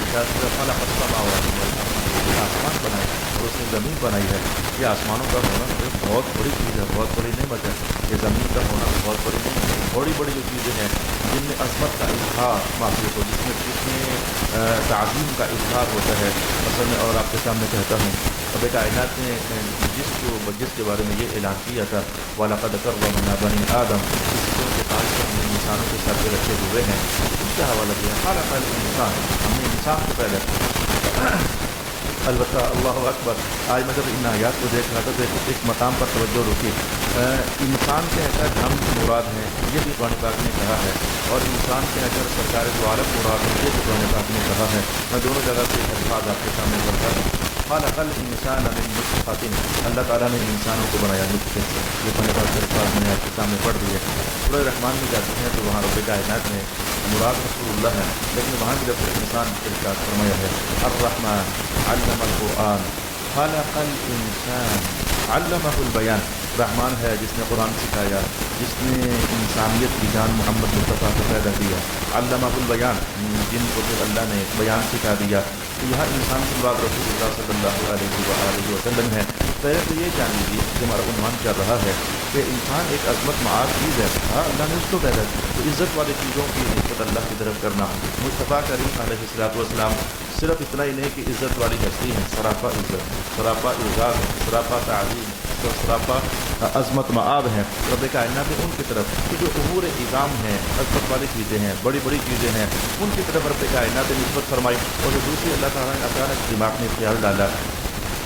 ارشاد کیا خلق السماوات والارض، اس نے آسمان بنائے اور اس نے زمین بنائی ہے۔ یہ آسمانوں کا ہونا بہت بڑی چیز ہے، بہت بڑی نعمت ہے۔ یہ زمین کا ہونا بہت بڑی نعمت ہے۔ بڑی بڑی جو چیزیں ہیں جن میں عظمت کا اظہار محسوس ہو، جس میں تعظیم کا اظہار ہوتا ہے۔ اصل میں اور آپ کے سامنے کہتا ہوں، رب کائنات نے جس کے بارے میں یہ اعلان کیا تھا وَلَقَدْ كَرَّمْنَا بَنِي آدَم، اس کو کے پاس ہم نے انسانوں کے سر پہ رکھے ہوئے ہیں۔ اس کا حوالہ دیا خلق الانسان، ہم نے انسان کو پیدا کیا۔ البتہ اللہ اکبر، آج میں جب ان آیات کو دیکھ رہا تھا تو ایک مقام پر توجہ رکی۔ انسان کے اگر ہم مراد ہیں یہ بھی قرآن پاک نے کہا ہے، اور انسان کے اگر سرکار دو عالم مراد ہے یہ بھی قرآن پاک نے کہا ہے۔ میں دونوں جگہ سے الفاظ آپ کے سامنے پڑھتا ہوں۔ خلق الانسان من نطفۃ، اللہ تعالیٰ نے انسانوں کو بنایا نطفے سے۔ یہ قرآن پاک کے الفاظ میں نے آپ کے سامنے پڑھ دیے۔ سورہ رحمان میں جاتے ہیں تو وہاں رب کائنات نے مراد رسول اللہ ہے، لیکن وہاں بھی جب انسان ارشاد فرمایا ہے الرحمن علم القرآن خلق الانسان علمہ البیان، رحمان ہے جس نے قرآن سکھایا، جس نے انسانیت کی جان محمد مصطفیٰ کو پیدا کیا۔ علمہ البیان، جن کو پھر اللہ نے بیان سکھا دیا۔ تو یہاں انسان کی بات رسول اللہ صلی اللہ علیہ وآلہ وسلم ہے۔ پہلے تو یہ جان لیجیے کہ ہمارا عنوان چل رہا ہے کہ انسان ایک عظمت معاذ چیز ہے۔ ہاں، اللہ نے اس کو پیدا کیا، تو عزت والی چیزوں کی نسبت اللہ کی طرف کرنا۔ مصطفیٰ کریم علیہ الصلوۃ والسلام صرف اتنا ہی نہیں کہ عزت والی ہستی ہیں، سراپا عزت، سراپا اعزاز، سراپا تعظیم، سراپا عظمت معاب ہیں۔ رب کائنات ان کی طرف کہ جو امور اعظام ہیں، عظمت والی چیزیں ہیں، بڑی بڑی چیزیں ہیں، ان کی طرف رب کائنات نے نسبت فرمائی۔ اور جو دوسری اللہ تعالیٰ نے اچانک دماغ میں خیال ڈالا،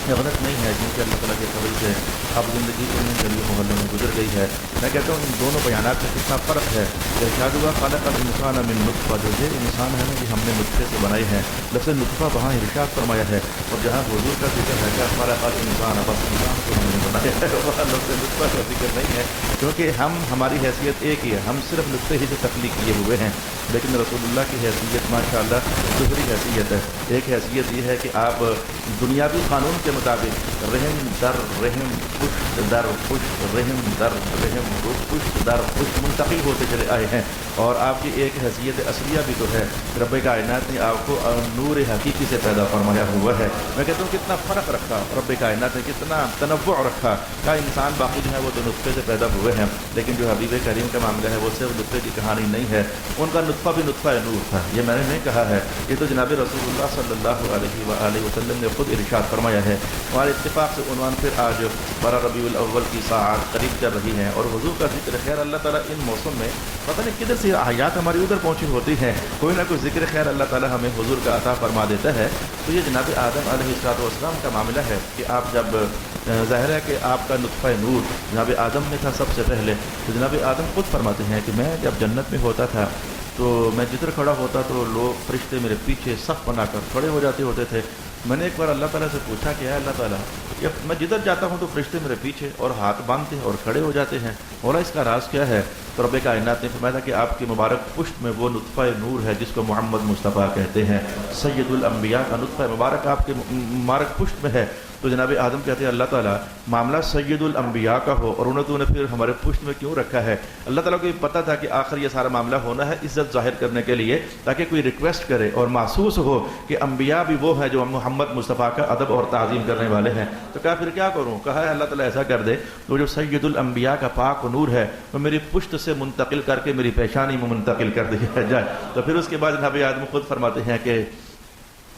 یہ غلط نہیں ہے، کیونکہ اللہ تعالیٰ کے فضل سے اب زندگی ان گلیوں محلوں میں گزر گئی ہے۔ میں کہتا ہوں ان دونوں بیانات میں کتنا فرق ہے۔ ارشاد ہوا خلق الانسان من نطفہ، جو یہ انسان ہے نا یہ ہم نے نطفے سے بنائے ہیں۔ لفظ نطفہ وہاں ارشاد فرمایا ہے، اور جہاں حضور کا ذکر ہے کہ خلق الانسان، بس انسان کو ہم نے بنایا ہے، وہاں لفظ نطفہ کا ذکر نہیں ہے، کیونکہ ہماری حیثیت ایک ہی ہے، ہم صرف نطفے ہی سے تخلیق کیے ہوئے ہیں۔ لیکن رسول اللہ کی حیثیت ماشاءاللہ دوسری حیثیت ہے۔ ایک حیثیت یہ ہے کہ آپ دنیاوی قانون کے مطابق رحم در رحم، پشت در پشت، رحم در رحم، پشت در پشت منتقل ہوتے چلے آئے ہیں۔ اور آپ کی ایک حیثیت اصلیہ بھی تو ہے، رب کائنات نے آپ کو نور حقیقی سے پیدا فرمایا ہوا ہے۔ میں کہتا ہوں کتنا فرق رکھا رب کائنات نے، کتنا تنوع رکھا۔ کہا انسان باقی جو ہے وہ تو نطفے سے پیدا ہوئے ہیں، لیکن جو حبیب کریم کا معاملہ ہے وہ صرف نطفے کی کہانی نہیں ہے، ان کا نطفہ بھی نطفہ نور تھا۔ یہ میں نے نہیں کہا ہے، یہ تو جناب رسول اللہ صلی اللہ علیہ وآلہ وسلم نے خود ارشاد فرمایا ہے۔ ہمارے اتفاق سے عنوان پھر آج 12 ربیع الاول کی ساعات قریب چل رہی ہیں، اور حضور کا ذکر خیر اللہ تعالیٰ ان موسم میں پتہ نہیں کدھر سے آیات ہماری ادھر پہنچی ہوتی ہیں، کوئی نہ کوئی ذکر خیر اللہ تعالیٰ ہمیں حضور کا عطا فرما دیتا ہے۔ تو یہ جناب آدم علیہ السلام کا معاملہ ہے کہ آپ جب ظاہر ہے کہ آپ کا نطفہ نور جناب آدم میں تھا سب سے پہلے، تو جناب آدم خود فرماتے ہیں کہ میں جب جنت میں ہوتا تھا تو میں جدھر کھڑا ہوتا تو لوگ فرشتے میرے پیچھے صف بنا کر کھڑے ہو جاتے ہوتے تھے۔ میں نے ایک بار اللہ تعالیٰ سے پوچھا کہ ہے اللہ تعالیٰ، میں جدھر جاتا ہوں تو فرشتے میرے پیچھے اور ہاتھ باندھتے ہیں اور کھڑے ہو جاتے ہیں، مولا اس کا راز کیا ہے؟ تو رب کائنات نے فرمایا تھا کہ آپ کی مبارک پشت میں وہ نطفہ نور ہے جس کو محمد مصطفیٰ کہتے ہیں، سید الانبیاء کا نطفہ مبارک آپ کے مبارک پشت میں ہے۔ تو جناب آدم کہتے ہیں اللہ تعالیٰ معاملہ سید الانبیاء کا ہو اور انہوں نے پھر ہمارے پشت میں کیوں رکھا ہے؟ اللہ تعالیٰ کو یہ پتہ تھا کہ آخر یہ سارا معاملہ ہونا ہے عزت ظاہر کرنے کے لیے، تاکہ کوئی ریکویسٹ کرے اور محسوس ہو کہ انبیاء بھی وہ ہے جو محمد مصطفیٰ کا ادب اور تعظیم کرنے والے ہیں۔ تو کہا پھر کیا کروں؟ کہا ہے اللہ تعالیٰ ایسا کر دے تو جو سید الانبیاء کا پاک نور ہے وہ میری پشت سے منتقل کر کے میری پیشانی میں منتقل کر دیا جائے۔ تو پھر اس کے بعد جناب آدم خود فرماتے ہیں کہ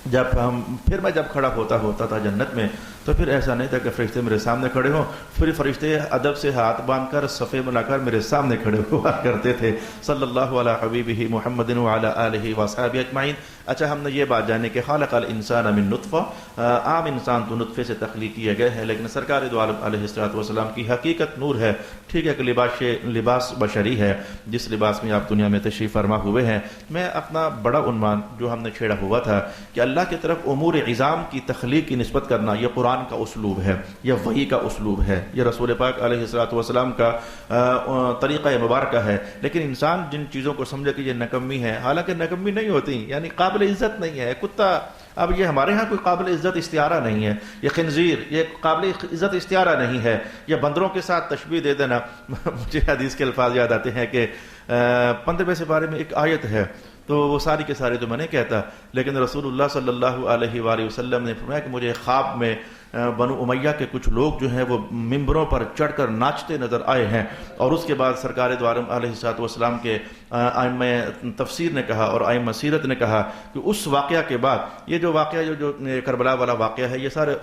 میں جب کھڑا ہوتا تھا جنت میں تو پھر ایسا نہیں تھا کہ فرشتے میرے سامنے کھڑے ہوں، پھر فرشتے ادب سے ہاتھ باندھ کر صفے بنا کر میرے سامنے کھڑے ہوا کرتے تھے۔ صلی اللہ علیہ حبیبہ محمد وعلی آلہ وصحبہ اجمعین۔ اچھا، ہم نے یہ بات جانی کہ خلق الانسان من نطفہ، عام انسان تو نطفے سے تخلیق کیے گئے ہیں، لیکن سرکار دو عالم علیہ السلام کی حقیقت نور ہے۔ ٹھیک ہے کہ لباس بشری ہے، جس لباس میں آپ دنیا میں تشریف فرما ہوئے ہیں۔ میں اپنا بڑا عنوان جو ہم نے چھیڑا ہوا تھا کہ اللہ کی طرف امور عظام کی تخلیق کی نسبت کرنا، یہ قرآن کا اسلوب ہے، یہ وحی کا اسلوب ہے، یہ رسول پاک علیہ السلام کا طریقہ مبارکہ ہے۔ لیکن انسان جن چیزوں کو سمجھے کہ یہ نکمی ہے، حالانکہ نکمی نہیں ہوتی، یعنی قابل عزت نہیں ہے۔ کتا اب یہ ہمارے ہاں کوئی قابل عزت استعارہ نہیں ہے، یہ خنزیر یہ قابل عزت استعارہ نہیں ہے، یہ بندروں کے ساتھ تشبیہ دے دینا۔ مجھے حدیث کے الفاظ یاد آتے ہیں کہ 15ویں سپارے میں ایک آیت ہے تو وہ ساری کے ساری تو میں نہیں کہتا، لیکن رسول اللہ صلی اللہ علیہ وآلہ وسلم نے فرمایا کہ مجھے خواب میں بنو امیہ کے کچھ لوگ جو ہیں وہ ممبروں پر چڑھ کر ناچتے نظر آئے ہیں، اور اس کے بعد سرکار دو عالم علیہ الصلوۃ والسلام کے ائمہ تفسیر نے کہا اور ائمہ سیرت نے کہا کہ اس واقعہ کے بعد یہ جو واقعہ جو کربلا والا واقعہ ہے، یہ سارے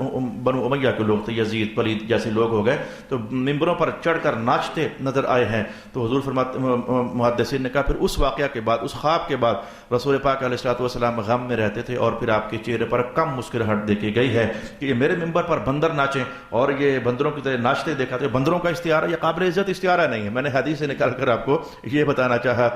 بنو امیہ کے لوگ تھے، یزید پلید جیسے لوگ ہو گئے، تو ممبروں پر چڑھ کر ناچتے نظر آئے ہیں۔ تو حضور فرماتے محدثین نے کہا پھر اس واقعہ کے بعد، اس خواب کے بعد رسول پاک علیہ الصلوۃ والسلام غم میں رہتے تھے، اور پھر آپ کے چہرے پر کم مسکراہٹ دیکھی گئی ہے کہ یہ میرے ممبر پر بندر ناچیں اور یہ بندروں کی طرح ناچتے دیکھا تو بندروں کا استعارہ یا قابل عزت استعارہ نہیں ہے۔ میں نے حدیث سے نکال کر آپ کو یہ بتانا چاہا۔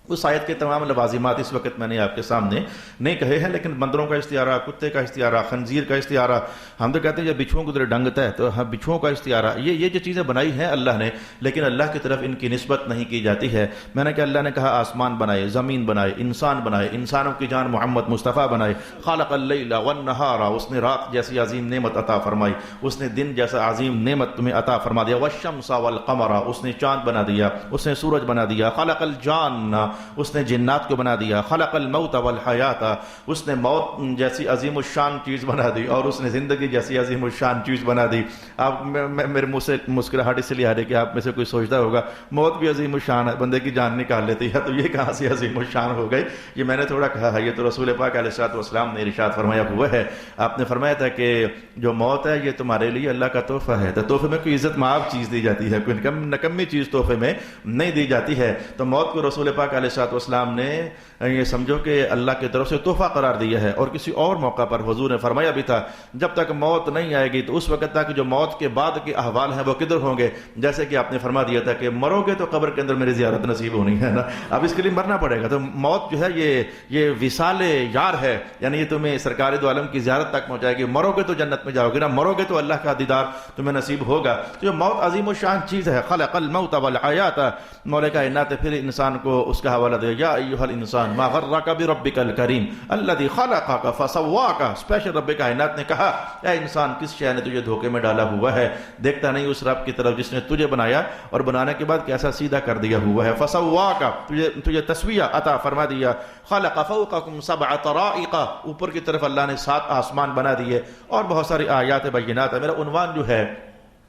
اس آیت کے تمام لوازمات اس وقت میں نے آپ کے سامنے نہیں کہے ہیں، لیکن بندروں کا استعارہ، کتے کا استعارہ، خنزیر کا استعارہ، ہم تو کہتے ہیں جب بچھوؤں کی طرح ڈنگتا ہے تو ہاں بچھوؤں کا استعارہ، یہ جو چیزیں بنائی ہیں اللہ نے، لیکن اللہ کی طرف ان کی نسبت نہیں کی جاتی ہے۔ میں نے کہا اللہ نے کہا آسمان بنائے، زمین بنائے، انسان بنائے، انسانوں کی جان محمد مصطفیٰ بنائے، خالق اللیل والنہار، اس نے رات جیسی عظیم نعمت عطا فرمائی، اس نے دن جیسا عظیم نعمت تمہیں عطا فرما دیا، والشمس والقمر، اس نے چاند بنا دیا، اس نے سورج بنا دیا، خلق الجان، اس نے جنات کو بنا دیا، خلق الموت والحیات، اس نے موت جیسی عظیم الشان چیز بنا دی اور اس نے زندگی جیسی عظیم الشان چیز بنا دی۔ آپ میرے منہ سے مسکراہٹ اس لیے آ رہی کہ آپ میں سے کوئی سوچتا ہوگا موت بھی عظیم الشان ہے، بندے کی جان نکال لیتی ہے، تو یہ کہاں سے عظیم الشان ہو گئی؟ یہ میں نے تھوڑا کہا ہے، یہ تو رسول پاک علیہ الصلوۃ والسلام نے ارشاد فرمایا ہوا ہے۔ آپ نے فرمایا تھا کہ جو موت ہے یہ تمہارے لیے اللہ کا تحفہ ہے، تو تحفے میں کوئی عزت مآب چیز دی جاتی ہے، کوئی نکمی چیز تحفے میں نہیں دی جاتی ہے۔ تو موت کو رسول پاک علیہ الصلوۃ والسلام نے یہ سمجھو کہ اللہ کی طرف سے تحفہ قرار دیا ہے۔ اور کسی اور موقع پر حضور نے فرمایا بھی تھا جب تک موت نہیں آئے گی تو اس وقت تک جو موت کے بعد کے احوال ہیں وہ کدھر ہوں گے، جیسے کہ آپ نے فرما دیا تھا کہ مرو گے تو قبر کے اندر میری زیارت نصیب ہونی ہے نا، اب اس کے لیے مرنا پڑے گا۔ تو موت جو ہے یہ وصال یار ہے، یعنی یہ تمہیں سرکار دو عالم کی زیارت تک پہنچائے گی۔ مرو گے تو جنت میں جاؤ گے، نہ مرو گے تو اللہ کا دیدار تمہیں نصیب ہوگا۔ تو یہ موت عظیم الشان چیز ہے، خلق الموت والحیات، مولا کائنات پھر انسان کو اس کا حوالہ دے، یا ایھا الانسان ما غرک بربک الکریم الذی خلقک فسواک۔ اسپیشل رب کائنات نے کہا اے انسان کس شے نے تجھے دھوکے میں ڈالا ہوا ہے، دیکھتا نہیں اس رب کی طرف جس نے تجھے بنایا اور بنانے کے بعد کیسا سیدھا کر دیا ہوا ہے۔ فسواک، تجھے تسویہ عطا فرما دیا۔ خلق فوقکم سبع طرائق، اوپر کی طرف اللہ نے 7 آسمان بنا دیے، اور بہت ساری آیات بینات ہے۔ میرا عنوان جو ہے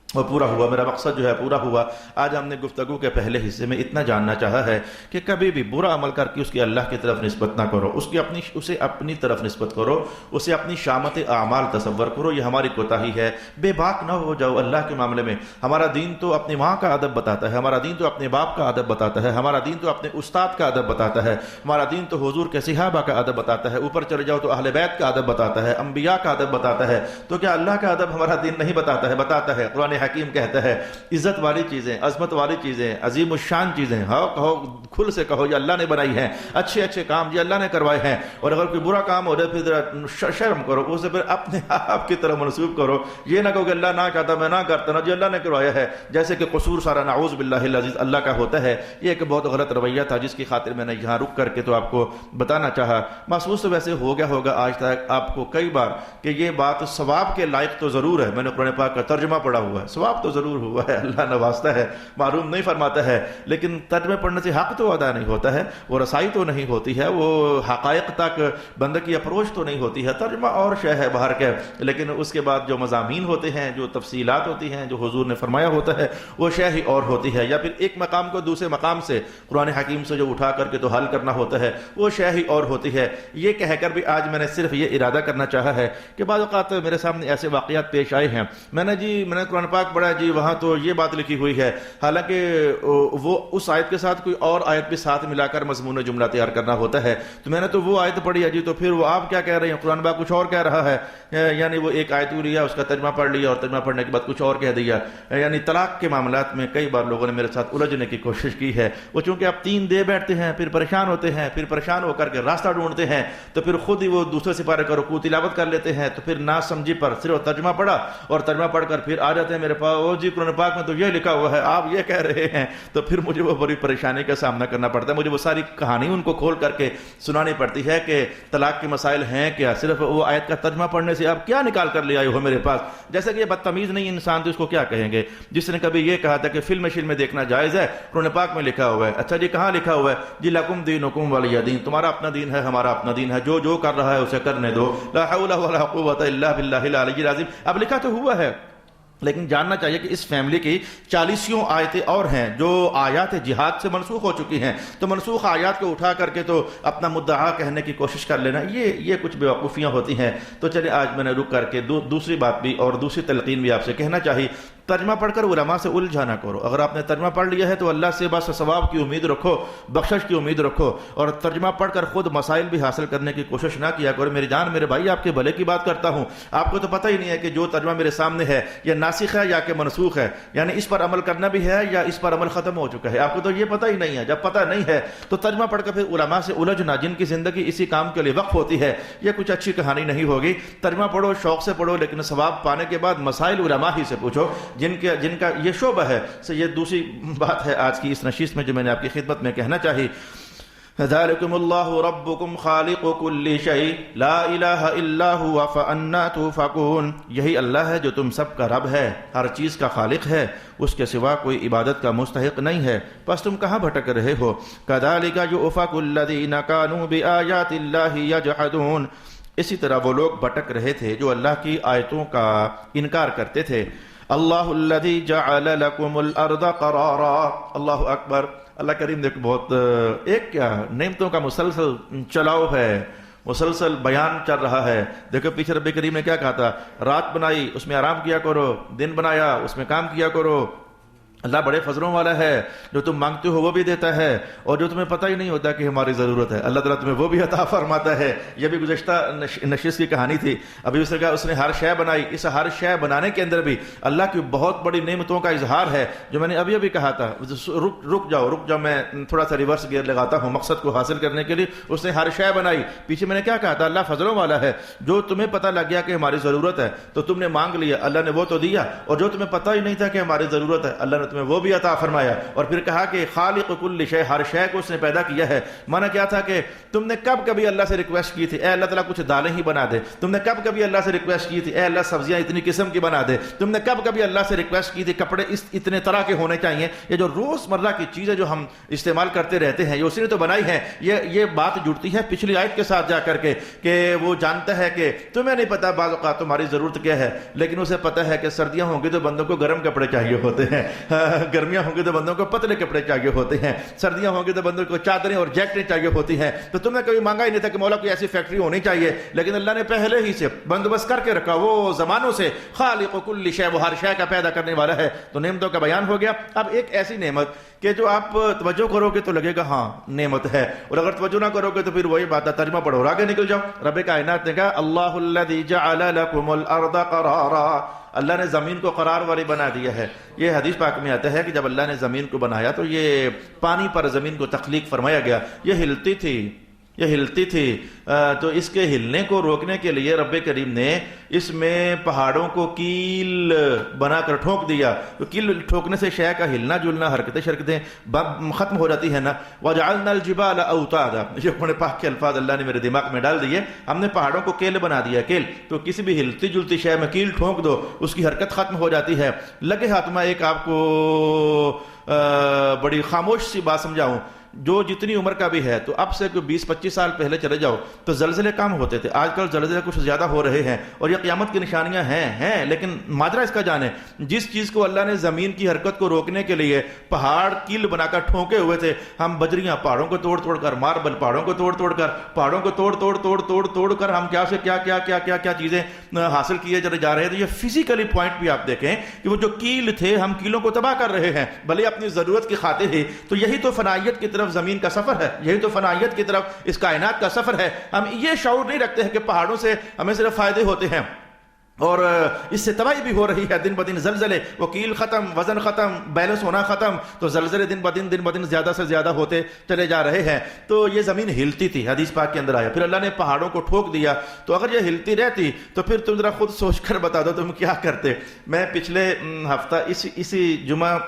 وہ پورا ہوا، میرا مقصد جو ہے پورا ہوا۔ آج ہم نے گفتگو کے پہلے حصے میں اتنا جاننا چاہا ہے کہ کبھی بھی برا عمل کر کے اس کی اللہ کی طرف نسبت نہ کرو، اسے اپنی طرف نسبت کرو، اسے اپنی شامت اعمال تصور کرو، یہ ہماری کوتاہی ہے۔ بے باک نہ ہو جاؤ اللہ کے معاملے میں۔ ہمارا دین تو اپنی ماں کا ادب بتاتا ہے، ہمارا دین تو اپنے باپ کا ادب بتاتا ہے، ہمارا دین تو اپنے استاد کا ادب بتاتا ہے، ہمارا دین تو حضور کے صحابہ کا ادب بتاتا ہے، اوپر چلے جاؤ تو اہل بیت کا ادب بتاتا ہے، انبیاء کا ادب بتاتا ہے۔ تو کیا اللہ کا ادب ہمارا دین نہیں بتاتا ہے؟ بتاتا ہے۔ قرآن حکیم کہتا ہے عزت والی چیزیں، عظمت والی چیزیں، عظیم الشان چیزیں، ہاں کہو، کھل سے کہو یہ اللہ نے بنائی ہیں، اچھے اچھے کام یہ اللہ نے کروائے ہیں، اور اگر کوئی برا کام ہو رہا ہے پھر شرم کرو، اسے پھر اپنے آپ کی طرف منسوب کرو، یہ نہ کہو کہ اللہ نہ چاہتا میں نہ کرتا نا، جو اللہ نے کروایا ہے، جیسے کہ قصور سارا نعوذ باللہ العزیز اللہ کا ہوتا ہے۔ یہ ایک بہت غلط رویہ تھا جس کی خاطر میں نے یہاں رک کر کے تو آپ کو بتانا چاہا۔ محسوس تو ویسے ہو گیا ہوگا آج تک آپ کو کئی بار کہ یہ بات ثواب کے لائق تو ضرور ہے، میں نے قرآن پاک کا ترجمہ پڑھا ہوا ہے، ثواب تو ضرور ہوا ہے، اللہ نوازتا ہے، معروم نہیں فرماتا ہے، لیکن ترجمے پڑھنے سے حق تو ادا نہیں ہوتا ہے، وہ رسائی تو نہیں ہوتی ہے، وہ حقائق تک بندے کی اپروچ تو نہیں ہوتی ہے۔ ترجمہ اور شے ہے باہر کے، لیکن اس کے بعد جو مضامین ہوتے ہیں، جو تفصیلات ہوتی ہیں، جو حضور نے فرمایا ہوتا ہے، وہ شے ہی اور ہوتی ہے، یا پھر ایک مقام کو دوسرے مقام سے قرآن حکیم سے جو اٹھا کر کے تو حل کرنا ہوتا ہے، وہ شے ہی اور ہوتی ہے۔ یہ کہہ کر بھی آج میں نے صرف یہ ارادہ کرنا چاہا ہے کہ بعض اوقات میرے سامنے ایسے واقعات پیش آئے ہیں، میں نے قرآن پاک پڑھا جی وہاں تو یہ بات لکھی ہوئی ہے، حالانکہ وہ اس آیت کے ساتھ کوئی اور آیت بھی ساتھ ملا کر مضمون جملہ تیار کرنا ہوتا ہے، تو میں نے تو وہ آیت پڑھی ہے جی، تو پھر وہ آپ کیا کہہ رہے ہیں، قرآن پاک کچھ اور کہہ رہا ہے، یعنی وہ ایک آیت لیا اس کا ترجمہ پڑھ لیا اور ترجمہ پڑھنے کے بعد کچھ اور کہہ دیا۔ یعنی طلاق کے معاملات میں کئی بار لوگوں نے میرے ساتھ الجھنے کی کوشش کی ہے، وہ چونکہ آپ 3 دے بیٹھتے ہیں، پھر پریشان ہوتے ہیں، پھر پریشان ہو کر کے راستہ ڈھونڈتے ہیں، تو پھر خود ہی وہ دوسرے سپارے کا رکوع تلاوت کر لیتے ہیں، تو پھر نہ سمجھی پر صرف ترجمہ پڑھا اور ترجمہ پڑھ کر پھر آ جاتے ہیں میرے پاس وہ جی قرآن پاک میں تو یہ لکھا ہوا ہے، آپ یہ کہہ رہے ہیں، تو پھر مجھے وہ بڑی پریشانی کا سامنا کرنا پڑتا ہے. مجھے وہ ساری کہانی ان کو کھول کر کے سنانی پڑتی ہے کہ طلاق کے مسائل ہیں کیا، صرف وہ آیت کا ترجمہ پڑھنے سے آپ کیا نکال کر لے آئے ہو میرے پاس. جیسے کہ یہ بدتمیز نہیں انسان تو اس کو کیا کہیں گے. جس نے کبھی یہ کہا تھا کہ فلم میں دیکھنا جائز ہے، قرآن پاک میں لکھا ہوا ہے. اچھا جی کہاں لکھا ہوا ہے؟ جی لکم دینکم ولی دین، تمہارا اپنا دین ہے، ہمارا اپنا دین ہے، جو کر رہا ہے اسے کرنے دو. لا حول ولا قوت الا باللہ العلی العظیم. اب لکھا تو ہوا ہے، لیکن جاننا چاہیے کہ اس فیملی کی 40 آیتیں اور ہیں جو آیات جہاد سے منسوخ ہو چکی ہیں. تو منسوخ آیات کو اٹھا کر کے تو اپنا مدعا کہنے کی کوشش کر لینا، یہ کچھ بیوقوفیاں ہوتی ہیں. تو چلے آج میں نے رک کر کے دوسری بات بھی اور دوسری تلقین بھی آپ سے کہنا چاہیے. ترجمہ پڑھ کر علماء سے الجھا نہ کرو. اگر آپ نے ترجمہ پڑھ لیا ہے تو اللہ سے بس ثواب کی امید رکھو، بخشش کی امید رکھو، اور ترجمہ پڑھ کر خود مسائل بھی حاصل کرنے کی کوشش نہ کیا کرو. میری جان میرے بھائی، آپ کے بھلے کی بات کرتا ہوں. آپ کو تو پتہ ہی نہیں ہے کہ جو ترجمہ میرے سامنے ہے یہ ناسخ ہے یا کہ منسوخ ہے، یعنی اس پر عمل کرنا بھی ہے یا اس پر عمل ختم ہو چکا ہے. آپ کو تو یہ پتہ ہی نہیں ہے. جب پتہ نہیں ہے تو ترجمہ پڑھ کر پھر علماء سے الجھنا، جن کی زندگی اسی کام کے لیے وقف ہوتی ہے، یہ کچھ اچھی کہانی نہیں ہوگی. ترجمہ پڑھو، شوق سے پڑھو، لیکن ثواب پانے کے بعد مسائل علماء ہی سے پوچھو جن کا یہ شعبہ ہے. یہ دوسری بات ہے آج کی اس نشست میں جو میں نے آپ کی خدمت میں کہنا چاہی. ذالکم اللہ ربکم خالق کل شیء لا الہ الا ہوا فانا توفکون. یہی اللہ ہے جو تم سب کا رب ہے، ہر چیز کا خالق ہے، اس کے سوا کوئی عبادت کا مستحق نہیں ہے، پس تم کہاں بھٹک رہے ہو. کذالک یؤفک الذین کانوا بآیات اللہ یجحدون. اسی طرح وہ لوگ بھٹک رہے تھے جو اللہ کی آیتوں کا انکار کرتے تھے. اللہ الذی جعل لکم الارض قرارا. اللہ اکبر. اللہ کریم دیکھو بہت ایک کیا نعمتوں کا مسلسل چلاؤ ہے، مسلسل بیان چل رہا ہے. دیکھو پیچھے رب کریم نے کیا کہا تھا، رات بنائی اس میں آرام کیا کرو، دن بنایا اس میں کام کیا کرو. اللہ بڑے فضلوں والا ہے، جو تم مانگتے ہو وہ بھی دیتا ہے، اور جو تمہیں پتہ ہی نہیں ہوتا کہ ہماری ضرورت ہے اللہ تعالیٰ تمہیں وہ بھی عطا فرماتا ہے. یہ بھی گزشتہ نشست کی کہانی تھی. ابھی اس نے کہا اس نے ہر شے بنائی، اس ہر شے بنانے کے اندر بھی اللہ کی بہت بڑی نعمتوں کا اظہار ہے. جو میں نے ابھی کہا تھا، رک جاؤ میں تھوڑا سا ریورس گیئر لگاتا ہوں مقصد کو حاصل کرنے کے لیے. اس نے ہر شے بنائی. پیچھے میں نے کیا کہا تھا، اللہ فضلوں والا ہے. جو تمہیں پتہ لگ گیا کہ ہماری ضرورت ہے تو تم نے مانگ لیا، اللہ نے وہ تو دیا. اور جو تمہیں پتہ ہی نہیں تھا کہ ہماری ضرورت ہے، اللہ نے تمہیں وہ بھی عطا فرمایا. اور پھر کہا کہ خالق کل شے، ہر شے کو اس نے پیدا کیا ہے. مانا کیا تھا کہ تم نے کب کبھی اللہ سے ریکویسٹ کی تھی اے اللہ تعالیٰ کچھ دالیں ہی بنا دے. تم نے کب کبھی اللہ سے ریکویسٹ کی تھی اے اللہ سبزیاں اتنی قسم کی بنا دے. تم نے کب کبھی اللہ سے ریکویسٹ کی تھی کپڑے اتنے طرح کے ہونے چاہیے. یہ جو روز مرہ کی چیزیں جو ہم استعمال کرتے رہتے ہیں یہ اسی نے تو بنائی ہے. یہ بات جڑتی ہے پچھلی آیت کے ساتھ جا کر کے کہ وہ جانتا ہے کہ تمہیں نہیں پتا بعض اوقات تمہاری ضرورت کیا ہے، لیکن اسے پتا ہے کہ سردیاں ہوں گی تو بندوں کو گرم کپڑے چاہیے ہوتے ہیں، گرمیاں ہوں گی تو بندوں کو پتلے کپڑے چاہیے ہوتے ہیں، سردیاں ہوں گی تو بندوں کو چادریں اور جیکٹیں چاہیے ہوتی ہیں. تو تم نے کبھی مانگا ہی نہیں تھا کہ مولا کوئی ایسی فیکٹری ہونی چاہیے، لیکن اللہ نے پہلے ہی سے بندوبست کر کے رکھا. وہ زمانوں سے خالق کل شے، وہ ہر شے کا پیدا کرنے والا ہے. تو نعمتوں کا بیان ہو گیا. اب ایک ایسی نعمت کہ جو آپ توجہ کرو گے تو لگے گا ہاں نعمت ہے، اور اگر توجہ نہ کرو گے تو پھر وہی بات ہے ترجمہ پڑھو اور آگے نکل جاؤ. رب کائنات نے کہا اللہ الذی جعل لکم الارض قرارا. اللہ نے زمین کو قرار والی بنا دیا ہے. یہ حدیث پاک میں آتا ہے کہ جب اللہ نے زمین کو بنایا تو یہ پانی پر زمین کو تخلیق فرمایا گیا. یہ ہلتی تھی تو اس کے ہلنے کو روکنے کے لیے رب کریم نے اس میں پہاڑوں کو کیل بنا کر ٹھوک دیا. تو کیل ٹھوکنے سے شے کا ہلنا جلنا، حرکتیں شرکتیں ختم ہو جاتی ہے نا. وَجَعَلْنَا الْجِبَالَ أَوْتَادًا. یہ قرآن پاک کے الفاظ اللہ نے میرے دماغ میں ڈال دیے. ہم نے پہاڑوں کو کیل بنا دیا. کیل تو کسی بھی ہلتی جلتی شے میں کیل ٹھونک دو اس کی حرکت ختم ہو جاتی ہے. لگے ہاتھ میں ایک آپ کو بڑی خاموش سی بات سمجھاؤں. جو جتنی عمر کا بھی ہے تو اب سے کوئی 20-25 سال پہلے چلے جاؤ تو زلزلے کم ہوتے تھے. آج کل زلزلے کچھ زیادہ ہو رہے ہیں اور یہ قیامت کی نشانیاں ہیں لیکن ماجرا اس کا جانے. جس چیز کو اللہ نے زمین کی حرکت کو روکنے کے لیے پہاڑ کیل بنا کر ٹھونکے ہوئے تھے، ہم بجریاں پہاڑوں کو توڑ کر، ماربل پہاڑوں کو توڑ کر، پہاڑوں کو توڑ کر ہم کیا سے کیا چیزیں حاصل کیے جا رہے ہیں. تو یہ فزیکلی پوائنٹ بھی آپ دیکھیں کہ وہ جو کیل تھے ہم کیلوں کو تباہ کر رہے ہیں بھلے اپنی ضرورت کی خاطر ہی. تو یہی تو فنائیت کی طرف زمین کا سفر ہے، یہی تو فنائیت کی طرف اس کائنات کا سفر ہے. ہم یہ شعور نہیں رکھتے ہیں کہ پہاڑوں سے ہمیں صرف فائدے ہوتے ہیں. اور اس سے تباہی بھی ہو رہی ہے دن بدن زلزلے، وکیل ختم، وزن ختم، بیلنس ہونا ختم، تو زلزلے دن بدن زیادہ سے زیادہ ہوتے چلے جا رہے ہیں۔ تو یہ زمین ہلتی تھی، حدیث پاک کے اندر آیا، پھر اللہ نے پہاڑوں کو ٹھوک دیا۔ تو اگر یہ ہلتی رہتی تو پھر تم ذرا خود سوچ کر بتا دو تم کیا کرتے۔ میں پچھلے ہفتہ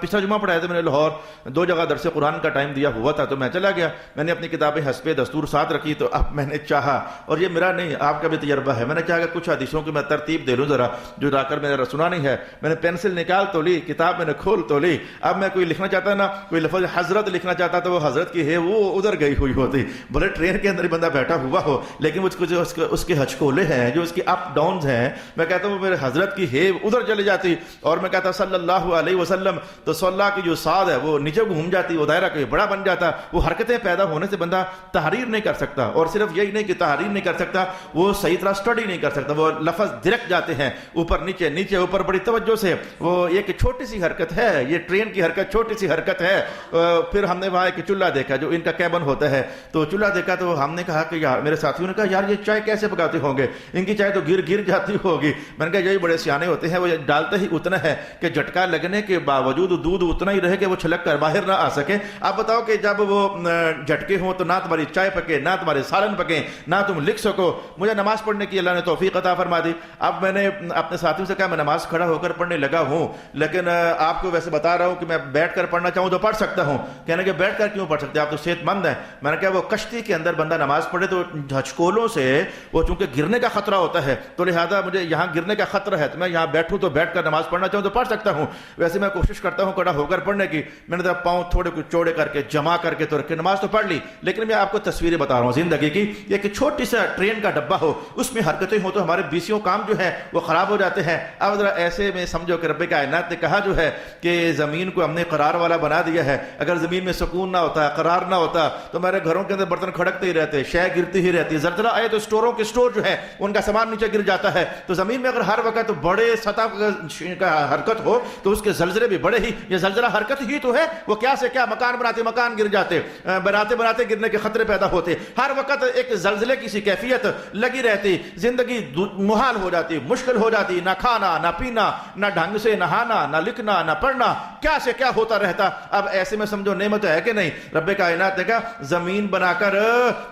پچھلا جمعہ پڑھایا تھا میں نے لاہور، 2 جگہ درس قرآن کا ٹائم دیا ہوا تھا، تو میں چلا گیا، میں نے اپنی کتابیں حسب دستور ساتھ رکھی۔ تو اب میں نے چاہا، اور یہ میرا نہیں آپ کا بھی تجربہ ہے، میں نے چاہا کہ کچھ حدیثوں کی میں ترتیب دے لوں ذرا، جو لا کر میں نے سنا نہیں ہے۔ میں نے پینسل نکال تو لی، کتاب میں نے کھول تو لی، اب میں کوئی لکھنا چاہتا نا، کوئی لفظ حضرت لکھنا چاہتا تو وہ حضرت کی ہے وہ ادھر گئی ہوئی ہوتی، بھلے ٹرین کے اندر ہی بندہ بیٹھا ہوا ہو، لیکن وہ جو اس کے ہچکولے ہیں، جو اس کی اپ ڈاؤنز ہیں، میں کہتا ہوں میرے حضرت کی ہے ادھر چلے جاتی، اور میں کہتا صلی اللہ علیہ وسلم، تو صلی اللہ کی جو صاد ہے وہ نیچے گھوم جاتی، وہ دائرہ کوئی بڑا بن جاتا۔ وہ حرکتیں پیدا ہونے سے بندہ تحریر نہیں کر سکتا، اور صرف یہی نہیں کہ تحریر نہیں کر سکتا، وہ صحیح طرح اسٹڈی نہیں کر سکتا، وہ لفظ درک جاتے ہیں اوپر نیچے نیچے اوپر بڑی توجہ سے۔ وہ ایک چھوٹی سی حرکت ہے، یہ ٹرین کی حرکت چھوٹی سی حرکت ہے۔ پھر ہم نے وہاں ایک چولہا دیکھا جو ان کا کیبن ہوتا ہے، تو چولہا دیکھا تو ہم نے کہا کہ یار، میرے ساتھیوں نے کہا یار یہ چائے کیسے پکاتے ہوں گے، ان کی چائے تو گر جاتی ہوگی۔ میں نے کہا یہی بڑے سیانے ہوتے ہیں، وہ ڈالتے ہی اتنا ہے کہ جھٹکا لگنے کے باوجود دودھ اتنا ہی رہے کہ وہ چھلک کر باہر نہ آ سکے۔ آپ بتاؤ کہ جب وہ جھٹکے ہوں تو نہ تمہاری چائے پکے، نہ تمہارے سالن پکے، نہ تم لکھ سکو۔ مجھے نماز پڑھنے کی اللہ نے توفیق عطا فرما دی۔ اب میں نے اپنے ساتھیوں سے کہا میں نماز کھڑا ہو کر پڑھنے لگا ہوں، لیکن آپ کو ویسے بتا رہا ہوں کہ میں بیٹھ کر پڑھنا چاہوں تو پڑھ سکتا ہوں۔ کہنے کہ بیٹھ کر کیوں پڑھ سکتے، آپ تو صحت مند ہیں۔ میں نے کہا وہ کشتی کے اندر بندہ نماز پڑھے تو جھچکولوں سے وہ چونکہ گرنے کا خطرہ ہوتا ہے، تو لہذا مجھے یہاں گرنے کا خطرہ ہے، تو میں یہاں بیٹھوں تو بیٹھ کر نماز پڑھنا چاہوں تو پڑھ سکتا ہوں۔ ویسے میں کوشش کرتا ہوں کھڑا ہو کر پڑھنے کی۔ میں نے پاؤں تھوڑے کچھ چوڑے کر کے جمع کر کے تو رکھ کے نماز تو پڑھ لی، لیکن میں آپ کو تصویریں بتا رہا ہوں زندگی کی۔ ایک چھوٹی سا ٹرین کا ڈبہ ہو، اس میں حرکتیں ہوں تو ہمارے 20 کام جو ہیں وہ خراب ہو جاتے ہیں۔ اب ذرا ایسے میں سمجھو کہ رب کائنات نے کہا جو ہے کہ زمین کو ہم نے قرار والا بنا دیا ہے۔ اگر زمین میں سکون نہ ہوتا، قرار نہ ہوتا، تو ہمارے گھروں کے اندر برتن کھڑکتے ہی رہتے، شے گرتی ہی رہتی، زلزلہ آئے تو اسٹوروں کے اسٹور جو ہے ان کا سامان نیچے گر جاتا ہے۔ تو زمین میں اگر ہر وقت بڑے سطح کا حرکت ہو تو اس کے زلزلے بھی بڑے ہی، یہ زلزلہ حرکت ہی تو ہے، وہ کیا سے کیا مکان بناتے مکان گر جاتے، بناتے گرنے کے خطرے پیدا ہوتے، ہر وقت ایک زلزلے کی سی کیفیت لگی رہتی، زندگی محال ہو جاتی، مشکل ہو جاتی، نہ کھانا نہ پینا، نہ ڈھنگ سے نہانا نہ لکھنا نہ پڑھنا، کیا سے کیا ہوتا رہتا۔ اب ایسے میں سمجھو نعمت ہے کہ نہیں، رب کائنات نے کہا زمین بنا کر،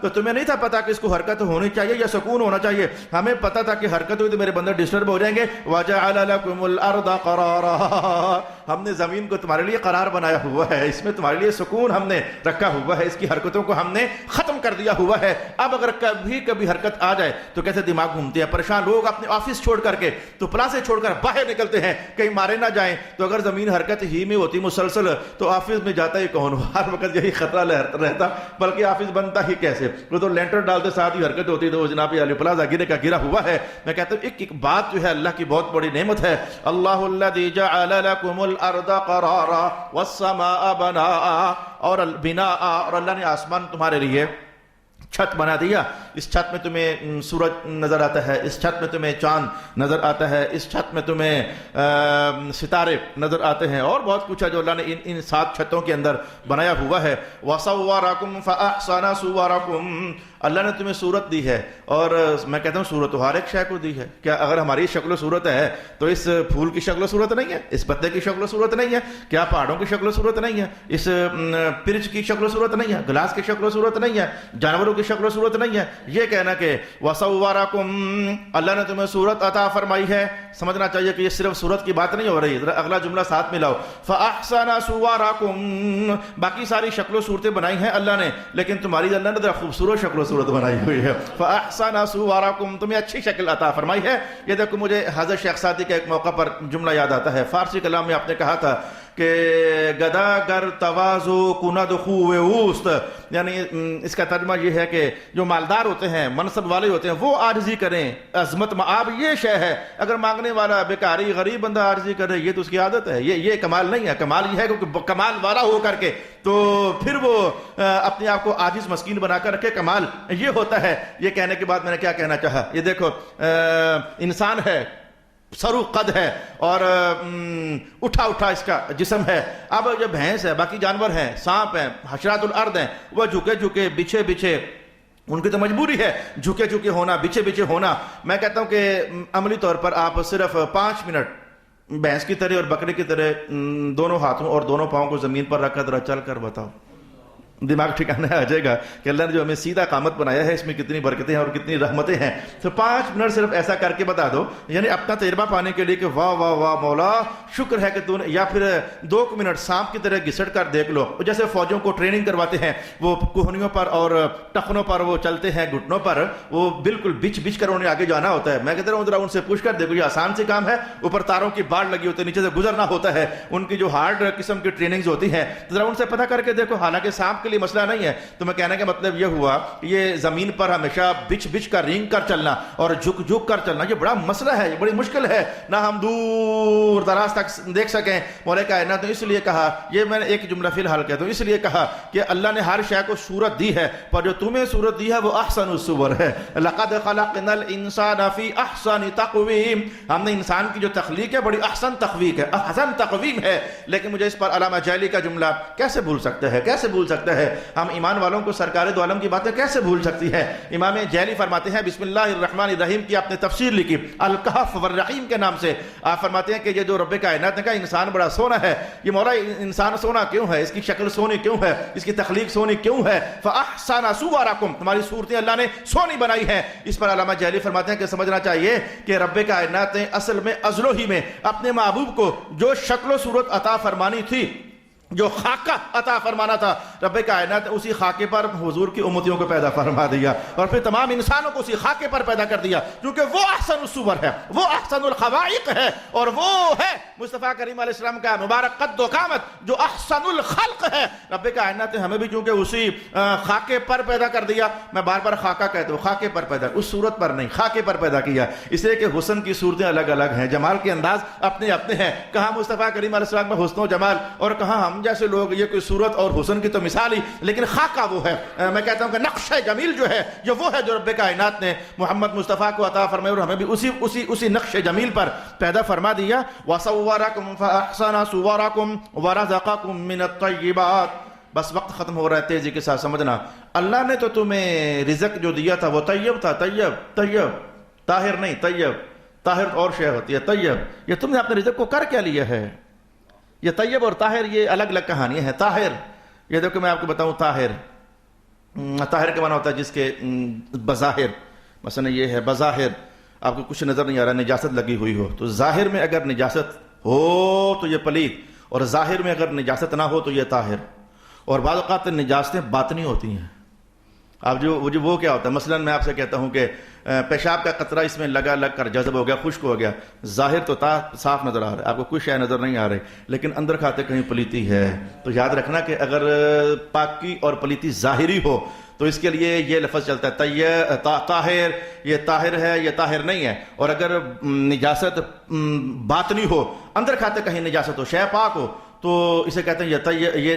تو تمہیں نہیں تھا پتا کہ اس کو حرکت ہونی چاہیے یا سکون ہونا چاہیے، ہمیں پتا تھا کہ حرکت ہوئی تو میرے بندے ڈسٹرب ہو جائیں گے۔ وَجَعَلَ لَكُمُ الْأَرْضَ قَرَارًا، ہم نے زمین کو تمہارے لیے قرار بنایا ہوا ہے، اس میں تمہارے لیے سکون ہم نے رکھا ہوا ہے، اس کی حرکتوں کو ہم نے ختم کر دیا ہوا ہے۔ اب اگر کبھی حرکت آ جائے تو کیسے دماغ گھومتے ہیں، پریشان لوگ اپنے آفس چھوڑ کر کے تو پلاسے چھوڑ کر باہر نکلتے ہیں کہیں مارے نہ جائیں۔ تو اگر زمین حرکت ہی میں ہوتی مسلسل تو آفس میں جاتا ہی کون، ہر وقت یہی خطرہ رہتا، بلکہ آفس بنتا ہی کیسے، وہ تو لینٹر ڈالتے ساتھ ہی حرکت ہوتی، تو وہ جناب علی پلازا گرے کا گرا ہوا ہے۔ میں کہتا ہوں ایک بات جو ہے اللہ کی بہت بڑی نعمت ہے، اللہ الذی جعل لکم الارض قرارا والسماء بناء، اور بناء، اور اللہ نے آسمان تمہارے لیے چھت بنا دیا، اس چھت میں تمہیں سورج نظر آتا ہے، اس چھت میں تمہیں چاند نظر آتا ہے، اس چھت میں تمہیں ستارے نظر آتے ہیں، اور بہت کچھ ہے جو اللہ نے ان 7 چھتوں کے اندر بنایا ہوا ہے۔ وَصَوَّرَكُمْ فَأَحْسَنَ صُوَرَكُمْ، اللہ نے تمہیں صورت دی ہے، اور میں کہتا ہوں صورت تو ہر ایک شے کو دی ہے۔ کیا اگر ہماری شکل و صورت ہے تو اس پھول کی شکل و صورت نہیں ہے، اس پتے کی شکل و صورت نہیں ہے، کیا پہاڑوں کی شکل و صورت نہیں ہے، اس پرچ کی شکل و صورت نہیں ہے، گلاس کی شکل و صورت نہیں ہے، جانوروں کی شکل و صورت نہیں ہے۔ یہ کہنا کہ وَصَوَّرَكُمْ، اللہ نے تمہیں صورت عطا فرمائی ہے، سمجھنا چاہیے کہ یہ صرف صورت کی بات نہیں ہو رہی، ذرا اگلا جملہ ساتھ ملاؤ، فَأَحْسَنَ صُوَرَكُمْ، باقی ساری شکل و صورتیں بنائی ہیں اللہ نے، لیکن تمہاری اللہ نے ذرا خوبصورت شکل و صورت بنائی ہوئی ہے۔ فَأَحْسَنَ صُوَرَكُمْ، تمہیں اچھی شکل عطا فرمائی ہے۔ یہ دیکھو مجھے حضرت شیخ سعدی کے ایک موقع پر جملہ یاد آتا ہے، فارسی کلام میں آپ نے کہا تھا کہ گدا گر تواضع کند خوِ اوست، یعنی اس کا ترجمہ یہ ہے کہ جو مالدار ہوتے ہیں، منصب والے ہوتے ہیں، وہ عاجزی کریں، عظمت معاب یہ شے ہے۔ اگر مانگنے والا بیکاری غریب بندہ عاجزی کرے، یہ تو اس کی عادت ہے، یہ کمال نہیں ہے۔ کمال یہ ہے کہ کمال والا ہو کر کے تو پھر وہ اپنے آپ کو عاجز مسکین بنا کر رکھے، کمال یہ ہوتا ہے۔ یہ کہنے کے بعد میں نے کیا کہنا چاہا، یہ دیکھو انسان ہے، سرو قد ہے، اور اٹھا اس کا جسم ہے۔ اب جب بھینس ہے، باقی جانور ہیں، سانپ ہیں، حشرات الارض ہیں، وہ جھکے بچھے ان کی تو مجبوری ہے جھکے جھکے ہونا، بچھے بچھے ہونا۔ میں کہتا ہوں کہ عملی طور پر آپ صرف 5 منٹ بھینس کی طرح اور بکرے کی طرح دونوں ہاتھوں اور دونوں پاؤں کو زمین پر رکھ کر چل کر بتاؤ، دماغ ٹھکانے آ جائے گا کہ اللہ نے جو ہمیں سیدھا قامت بنایا ہے اس میں کتنی برکتیں ہیں اور کتنی رحمتیں ہیں۔ تو 5 منٹ صرف ایسا کر کے بتا دو، یعنی اپنا تجربہ پانے کے لیے کہ واہ واہ واہ مولا شکر ہے کہ تو نے، یا پھر 2 منٹ سانپ کی طرح گھسٹ کر دیکھ لو، جیسے فوجوں کو ٹریننگ کرواتے ہیں، وہ کوہنیوں پر اور ٹخنوں پر وہ چلتے ہیں، گھٹنوں پر وہ بالکل بچ بچ کر انہیں آگے جانا ہوتا ہے۔ میں کہتا ہوں ذرا ان سے پوچھ کر دیکھو، یہ آسان سے کام ہے؟ اوپر تاروں کی باڑ لگی ہوتی ہے، نیچے سے گزرنا ہوتا ہے، ان کی جو ہارڈ قسم کی ٹریننگز ہوتی ہیں، ذرا ان سے پتہ کر کے دیکھو۔ حالانکہ سانپ کے لیے مسئلہ نہیں ہے، تو میں کہنے کا مطلب یہ ہوا یہ زمین پر ہمیشہ بچ بچ کر رینگ کر چلنا اور جھک جھک کر چلنا یہ بڑا مسئلہ ہے، یہ بڑی مشکل ہے، نہ ہم دور دراز تک دیکھ سکیں۔ مولا کائنات نے اس لیے کہا، یہ میں نے ایک جملہ فی الحال کہتا ہوں، اس لیے کہا کہ اللہ نے ہر شے کو صورت دی ہے، پر جو تمہیں صورت دی ہے وہ احسن الصور ہے۔ لقد خلقنا الانسان فی احسن تقویم، ہم نے انسان کی جو تخلیق ہے بڑی احسن تخلیق ہے، احسن تقویم ہے۔ لیکن مجھے اس پر علامہ جعلی کا جملہ کیسے بھول سکتا ہے، کیسے بھول سکتا ہے؟ ہم ایمان والوں کو سرکار دو عالم کی باتیں کیسے بھول سکتی ہے؟ امام جعلی فرماتے ہیں، بسم اللہ الرحمن الرحیم کی آپ نے تفسیر لکھی الکہف والرحیم کے نام سے، آپ فرماتے ہیں کہ یہ جو رب کائنات نے کہا انسان بڑا سونا ہے، یہ مولا انسان سونا کیوں ہے؟ اس کی شکل سونی کیوں ہے؟ اس کی تخلیق سونی کیوں ہے؟ فاحسن صورکم، تمہاری صورتیں اللہ نے سونی بنائی ہیں۔ اس پر علامہ جعلی فرماتے ہیں کہ سمجھنا چاہیے کہ رب کائنات نے اصل میں ازل ہی میں اپنے محبوب کو جو شکل و صورت عطا فرمانی تھی، جو خاکہ عطا فرمانا تھا، رب کائنات نے اسی خاکے پر حضور کی امتیوں کو پیدا فرما دیا اور پھر تمام انسانوں کو اسی خاکے پر پیدا کر دیا، کیونکہ وہ احسن الصور ہے، وہ احسن الخوائق ہے، اور وہ ہے مصطفیٰ کریم علیہ السلام کا مبارک قد و قامت جو احسن الخلق ہے۔ رب کائنات نے ہمیں بھی چونکہ اسی خاکے پر پیدا کر دیا، میں بار بار خاکہ کہتا ہوں، خاکے پر پیدا، اس صورت پر نہیں، خاکے پر پیدا کیا، اس لیے کہ حسن کی صورتیں الگ الگ ہیں، جمال کے انداز اپنے اپنے ہیں، کہاں مصطفیٰ کریم علیہ السلام میں حسن و جمال اور کہاں ہم جیسے لوگ، یہ کوئی صورت اور حسن کی تو مثال ہی، لیکن خاکہ وہ ہے۔ میں کہتا ہوں کہ نقش جمیل جو ہے یہ وہ ہے جو رب کائنات نے محمد مصطفیٰ کو عطا فرمایا اور ہمیں بھی اسی نقش جمیل پر پیدا فرما دیا۔ وَصَوَّرَكُمْ فَأَحْسَنَ صُوَرَكُمْ وَرَزَقَكُمْ مِنَ الطَّيِّبَاتِ۔ بس وقت ختم ہو رہا ہے، تیزی کے ساتھ سمجھنا، اللہ نے تو تمہیں رزق جو دیا تھا وہ طیب تھا، طیب طاہر نہیں، طاہر اور شے ہوتی ہے، طیب، یہ تم نے اپنے رزق کو کر کیا لیا ہے؟ یہ طیب اور طاہر یہ الگ الگ کہانیاں ہیں۔ طاہر، یہ دیکھو میں آپ کو بتاؤں، طاہر کا معنی ہوتا ہے جس کے بظاہر، مثلا یہ ہے بظاہر آپ کو کچھ نظر نہیں آ رہا، نجاست لگی ہوئی ہو، تو ظاہر میں اگر نجاست ہو تو یہ پلید، اور ظاہر میں اگر نجاست نہ ہو تو یہ طاہر۔ اور بعض اوقات نجاستیں باطنی ہوتی ہیں، اب جو وہ کیا ہوتا ہے، مثلا میں آپ سے کہتا ہوں کہ پیشاب کا قطرہ اس میں لگ کر جذب ہو گیا، خشک ہو گیا، ظاہر تو صاف نظر آ رہا ہے، آپ کو کوئی شے نظر نہیں آ رہی، لیکن اندر کھاتے کہیں پلیتی ہے۔ تو یاد رکھنا کہ اگر پاکی اور پلیتی ظاہری ہو تو اس کے لیے یہ لفظ چلتا ہے طاہر، یہ طاہر ہے، یہ طاہر نہیں ہے۔ اور اگر نجاست باطنی ہو، اندر کھاتے کہیں نجاست ہو، شے پاک ہو، تو اسے کہتے ہیں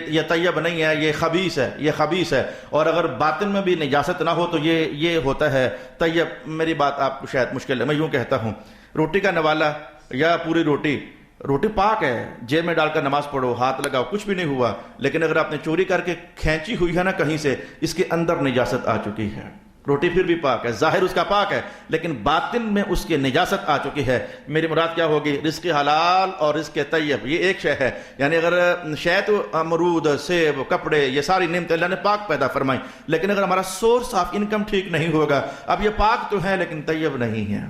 یہ طیب نہیں ہے، یہ خبیث ہے، یہ خبیث ہے۔ اور اگر باطن میں بھی نجاست نہ ہو تو یہ ہوتا ہے طیب۔ میری بات آپ کو شاید مشکل ہے، میں یوں کہتا ہوں، روٹی کا نوالا یا پوری روٹی پاک ہے، جیب میں ڈال کر نماز پڑھو، ہاتھ لگاؤ، کچھ بھی نہیں ہوا، لیکن اگر آپ نے چوری کر کے کھینچی ہوئی ہے نا کہیں سے، اس کے اندر نجاست آ چکی ہے، روٹی پھر بھی پاک ہے، ظاہر اس کا پاک ہے، لیکن باطن میں اس کے نجاست آ چکی ہے۔ میری مراد کیا ہوگی؟ رزق حلال اور رزق طیب، یہ ایک شے ہے۔ یعنی اگر شے تو امرود، سیب، کپڑے، یہ ساری نعمتیں اللہ نے پاک پیدا فرمائی، لیکن اگر ہمارا سورس آف انکم ٹھیک نہیں ہوگا، اب یہ پاک تو ہے لیکن طیب نہیں ہے،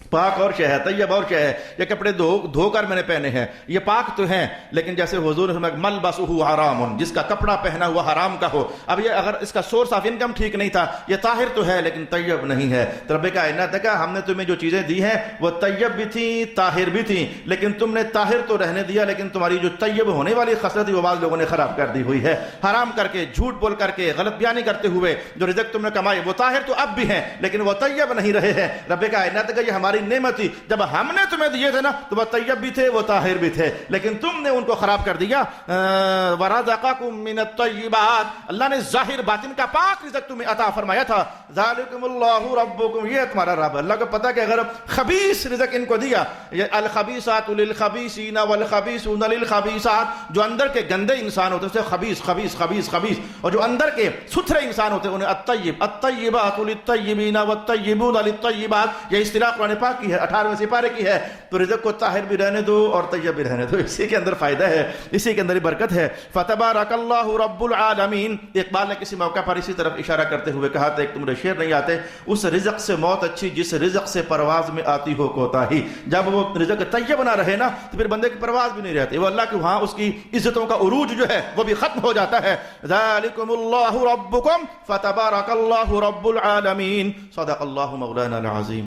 پاک اور شے ہے، طیب اور شے ہے۔ یہ کپڑے دھو کر میں نے پہنے ہیں، یہ پاک تو ہیں، لیکن جیسے حضور نے فرمایا ملبسہ حرام، جس کا کپڑا پہنا ہوا حرام کا ہو، اب یہ اگر اس کا سورس آف انکم ٹھیک نہیں تھا، یہ طاہر تو ہے لیکن طیب نہیں ہے۔ تو رب کائنات نے کہا ہم نے تمہیں جو چیزیں دی ہیں وہ طیب بھی تھیں، طاہر بھی تھیں، لیکن تم نے طاہر تو رہنے دیا، لیکن تمہاری جو طیب ہونے والی خصلت وہ بعض لوگوں نے خراب کر دی ہوئی ہے، حرام کر کے، جھوٹ بول کر کے، غلط بیانی کرتے ہوئے۔ جو رزق تم نے کمائے وہ طاہر تو اب بھی ہیں لیکن وہ طیب نہیں رہے ہیں۔ رب کائنات نے کہا یہ ہماری النعمتی، جب ہم نے تمہیں دیے تھے نا تو وہ طیب بھی تھے، وہ طاہر بھی تھے، لیکن تم نے ان کو خراب کر دیا۔ ورزقکم من الطیبات، اللہ نے ظاہر باطن کا پاک رزق تمہیں عطا فرمایا تھا۔ ذالکم اللہ ربکم، یہ تمہارا رب، اللہ کو پتا کہ اگر خبیث رزق ان کو دیا، الخبیثات للخبیثین والخبیثون للخبیثات، جو اندر کے گندے انسان ہوتے ہیں اسے خبیث خبیث خبیث خبیث، اور جو اندر کے ستھرے انسان ہوتے ہیں انہیں الطیب، الطیبات للطیبین والطیبون للطیبات، یہ اصطلاح قرآن پاک کی ہے، 18ویں سپارے کی ہے۔ تو رزق کو طاہر بھی رہنے دو اور طیب بھی رہنے دو، اسی کے اندر فائدہ ہے، اسی کے اندر برکت ہے۔ فتبارک اللہ رب العالمین، اقبال نے کسی موقع پر اسی طرف اشارہ کرتے ہوئے کہا تھا، ایک تمہارے شعر نہیں آتے، اس رزق سے موت اچھی جس رزق سے پرواز میں آتی ہو کوتاہی۔ جب وہ رزق طیب نہ رہے نا تو پھر بندے کی پرواز بھی نہیں رہتی، وہ اللہ کے وہاں اس کی عزتوں کا عروج جو ہے وہ بھی ختم ہو جاتا ہے۔ ذالکم اللہ ربکم فتبارک اللہ رب العالمین۔ صدق اللہ مولانا العظیم۔